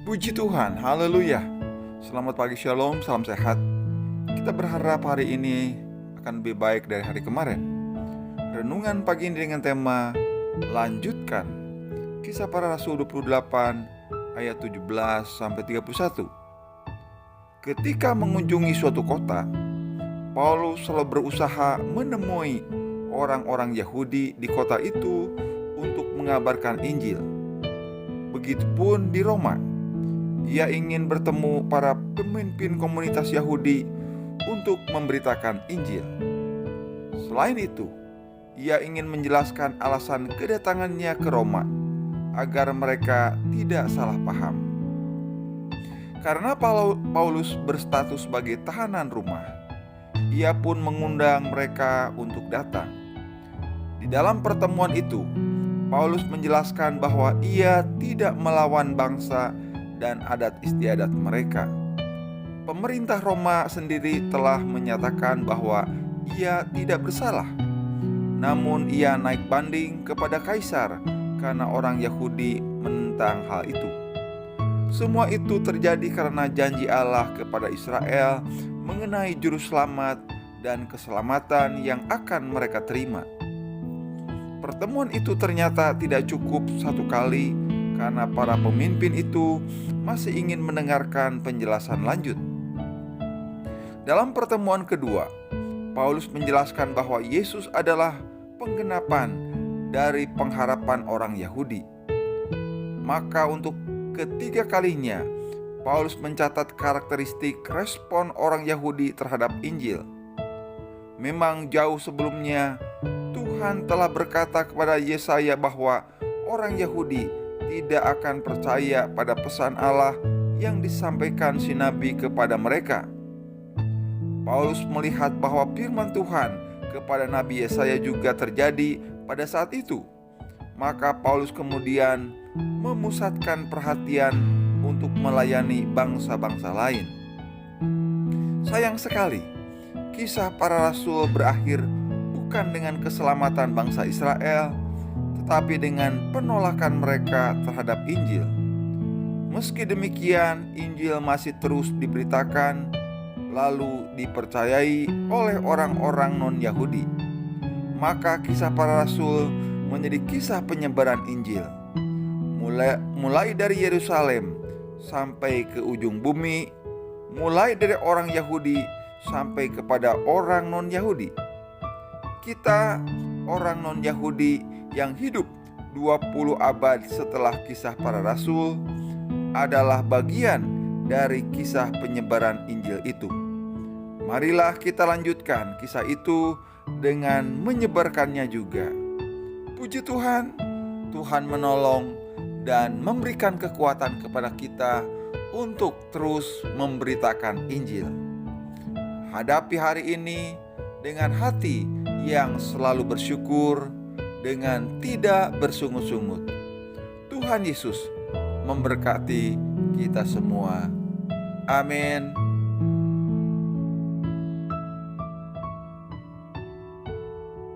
Puji Tuhan, haleluya. Selamat pagi, shalom, salam sehat. Kita berharap hari ini akan lebih baik dari hari kemarin. Renungan pagi ini dengan tema lanjutkan Kisah Para Rasul 28 ayat 17 sampai 31. Ketika mengunjungi suatu kota, Paulus selalu berusaha menemui orang-orang Yahudi di kota itu untuk mengabarkan Injil. Begitupun di Roma. Ia ingin bertemu para pemimpin komunitas Yahudi untuk memberitakan Injil. Selain itu, ia ingin menjelaskan alasan kedatangannya ke Roma agar mereka tidak salah paham. Karena Paulus berstatus sebagai tahanan rumah, ia pun mengundang mereka untuk datang. Di dalam pertemuan itu, Paulus menjelaskan bahwa ia tidak melawan bangsa dan adat istiadat mereka. Pemerintah Roma sendiri telah menyatakan bahwa ia tidak bersalah. Namun ia naik banding kepada kaisar karena orang Yahudi menentang hal itu. Semua itu terjadi karena janji Allah kepada Israel mengenai juru selamat dan keselamatan yang akan mereka terima. Pertemuan itu ternyata tidak cukup satu kali karena para pemimpin itu masih ingin mendengarkan penjelasan lanjut. Dalam pertemuan kedua, Paulus menjelaskan bahwa Yesus adalah penggenapan dari pengharapan orang Yahudi. Maka untuk ketiga kalinya, Paulus mencatat karakteristik respon orang Yahudi terhadap Injil. Memang jauh sebelumnya, Tuhan telah berkata kepada Yesaya bahwa orang Yahudi tidak akan percaya pada pesan Allah yang disampaikan si nabi kepada mereka. Paulus melihat bahwa firman Tuhan kepada Nabi Yesaya juga terjadi pada saat itu. Maka Paulus kemudian memusatkan perhatian untuk melayani bangsa-bangsa lain. Sayang sekali, kisah para rasul berakhir bukan dengan keselamatan bangsa Israel, tetapi dengan penolakan mereka terhadap Injil. Meski demikian, Injil masih terus diberitakan, lalu dipercayai oleh orang-orang non-Yahudi. Maka kisah para rasul menjadi kisah penyebaran Injil. Mulai dari Yerusalem sampai ke ujung bumi, mulai dari orang Yahudi sampai kepada orang non-Yahudi. Kita, orang non-Yahudi yang hidup 20 abad setelah kisah para rasul, adalah bagian dari kisah penyebaran Injil itu. Marilah kita lanjutkan kisah itu dengan menyebarkannya juga. Puji Tuhan, Tuhan menolong dan memberikan kekuatan kepada kita untuk terus memberitakan Injil. Hadapi hari ini dengan hati yang selalu bersyukur, dengan tidak bersungut-sungut. Tuhan Yesus memberkati kita semua. Amin.